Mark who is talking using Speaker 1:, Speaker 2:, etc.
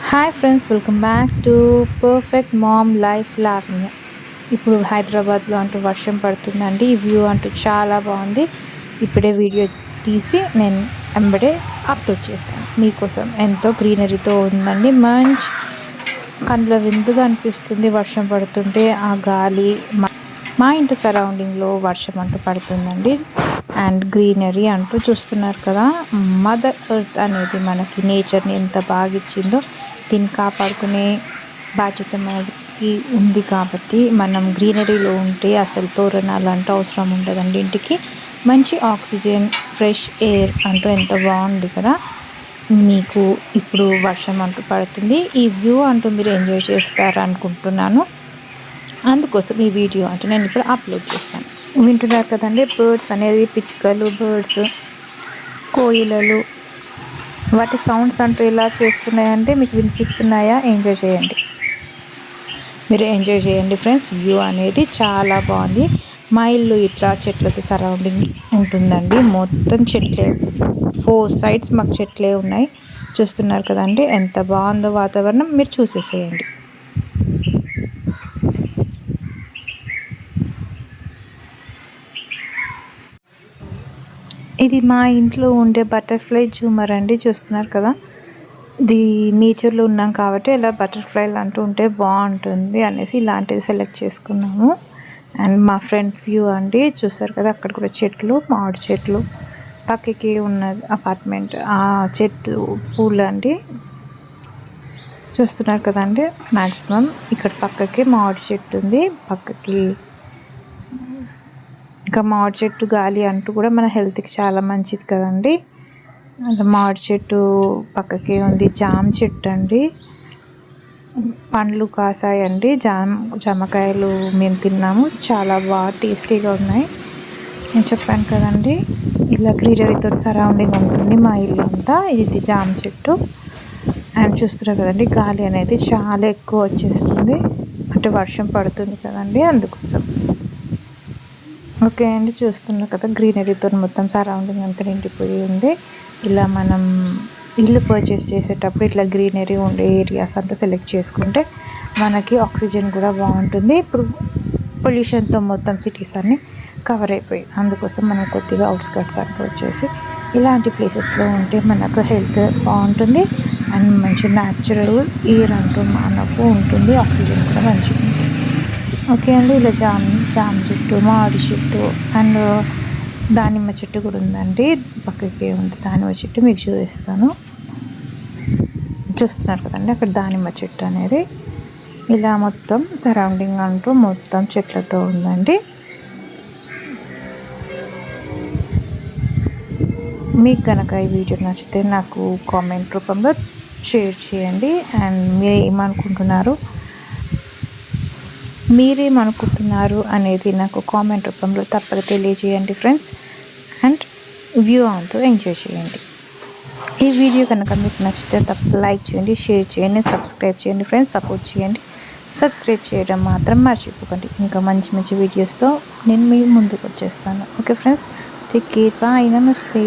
Speaker 1: Hi friends, welcome back to perfect mom life Lavanya. ఇప్పుడు హైదరాబాద్లో అంటూ వర్షం పడుతుందండి. ఈ వ్యూ అంటూ చాలా బాగుంది. ఇప్పుడే వీడియో తీసి నేను వెంబడే అప్లోడ్ చేశాను మీకోసం. ఎంతో గ్రీనరీతో ఉందండి. మంచి కళ్ళ విందుగా అనిపిస్తుంది వర్షం పడుతుంటే. ఆ గాలి మా ఇంటి సరౌండింగ్లో వర్షం అంటూ పడుతుందండి. అండ్ గ్రీనరీ అంటూ చూస్తున్నారు కదా. మదర్ ఎర్త్ అనేది మనకి నేచర్ని ఎంత బాగా ఇచ్చిందో దీన్ని కాపాడుకునే బాధ్యత మనకి ఉంది. కాబట్టి మనం గ్రీనరీలో ఉంటే అసలు తోరణాలు అంటూ అవసరం ఉండదండి. ఇంటికి మంచి ఆక్సిజన్, ఫ్రెష్ ఎయిర్ అంటూ ఎంత బాగుంది కదా. మీకు ఇప్పుడు వర్షం అంటూ పడుతుంది. ఈ వ్యూ అంటూ మీరు ఎంజాయ్ చేస్తారు అనుకుంటున్నాను. అందుకోసం ఈ వీడియో అంటూ నేను ఇప్పుడు అప్లోడ్ చేశాను. వింటున్నారు కదండి, బర్డ్స్ అనేది, పిచ్చుకలు, బర్డ్స్, కోయిలలు, వాటి సౌండ్స్ అంటూ ఎలా చేస్తున్నాయంటే మీకు వినిపిస్తున్నాయా? ఎంజాయ్ చేయండి, మీరు ఎంజాయ్ చేయండి ఫ్రెండ్స్. వ్యూ అనేది చాలా బాగుంది. మా ఇల్లు ఇట్లా చెట్లతో సరౌండింగ్ ఉంటుందండి. మొత్తం చెట్లే, 4 sides మాకు చెట్లే ఉన్నాయి. చూస్తున్నారు కదండి ఎంత బాగుందో వాతావరణం. మీరు చూసేసేయండి. ఇది మా ఇంట్లో ఉండే బటర్ఫ్లై జూమర్ అండి. చూస్తున్నారు కదా. ఇది నేచర్లో ఉన్నాం కాబట్టి ఇలా బటర్ఫ్లైలు అంటూ ఉంటే బాగుంటుంది అనేసి ఇలాంటిది సెలెక్ట్ చేసుకున్నాము. అండ్ మా ఫ్రంట్ వ్యూ అండి, చూస్తారు కదా అక్కడ కూడా చెట్లు, మామిడి చెట్లు, పక్కకి ఉన్న అపార్ట్మెంట్, ఆ చెట్టు పూలు అండి. చూస్తున్నారు కదండి. మ్యాక్సిమం ఇక్కడ పక్కకి మామిడి చెట్టు ఉంది. పక్కకి ఇంకా మామిడి చెట్టు గాలి అంటూ కూడా మన హెల్త్కి చాలా మంచిది కదండి. మామిడి చెట్టు పక్కకే ఉంది జామ చెట్టు అండి. పండ్లు కాసాయండి. జామకాయలు మేము తిన్నాము, చాలా బాగా టేస్టీగా ఉన్నాయి. నేను చెప్పాను కదండి ఇలా గ్రీనరీతో సరౌండింగ్ ఉంటుంది మా ఇల్లు అంతా. ఇది జామ చెట్టు. అండ్ చూస్తున్నారు కదండి గాలి అనేది చాలా ఎక్కువ వచ్చేస్తుంది, అంటే వర్షం పడుతుంది కదండి, అందుకోసం. ఓకే అండి, చూస్తున్నారు కదా గ్రీనరీతో మొత్తం సరౌండింగ్ అంతా నిండిపోయి ఉంది. ఇలా మనం ఇల్లు పర్చేస్ చేసేటప్పుడు ఇట్లా గ్రీనరీ ఉండే ఏరియాస్ అంటూ సెలెక్ట్ చేసుకుంటే మనకి ఆక్సిజన్ కూడా బాగుంటుంది. ఇప్పుడు పొల్యూషన్తో మొత్తం సిటీస్ అన్నీ కవర్ అయిపోయి, అందుకోసం మనం కొద్దిగా అవుట్స్కట్స్ అంటూ వచ్చేసి ఇలాంటి ప్లేసెస్లో ఉంటే మనకు హెల్త్ బాగుంటుంది. అండ్ మంచి న్యాచురల్ ఎయిర్ అంటూ మనకు ఉంటుంది, ఆక్సిజన్ కూడా మంచిగా ఉంటుంది. ఓకే అండి, ఇలా జామ చెట్టు, మామిడి చెట్టు అండ్ దానిమ్మ చెట్టు కూడా ఉందండి. పక్కకి ఉంది దానిమ్మ చెట్టు, మీకు చూపిస్తాను. చూస్తున్నారు కదండి అక్కడ దానిమ్మ చెట్టు అనేది. ఇలా మొత్తం సరౌండింగ్ అంటూ మొత్తం చెట్లతో ఉందండి. మీకు కనుక ఈ వీడియో నచ్చితే నాకు కామెంట్ రూపంలో షేర్ చేయండి. అండ్ మీరేమనుకుంటున్నారు అనేది నాకు కామెంట్ రూపంలో తప్పక తెలియజేయండి ఫ్రెండ్స్. అండ్ వ్యూ అంటూ ఎంజాయ్ చేయండి. ఈ వీడియో కనుక మీకు నచ్చితే తప్పక లైక్ చేయండి, షేర్ చేయండి, సబ్స్క్రైబ్ చేయండి ఫ్రెండ్స్. సపోర్ట్ చేయండి, సబ్స్క్రైబ్ చేయడం మాత్రం మర్చిపోకండి. ఇంకా మంచి మంచి వీడియోస్తో నేను మీ ముందుకు వచ్చేస్తాను. Okay friends, take care, bye, నమస్తే.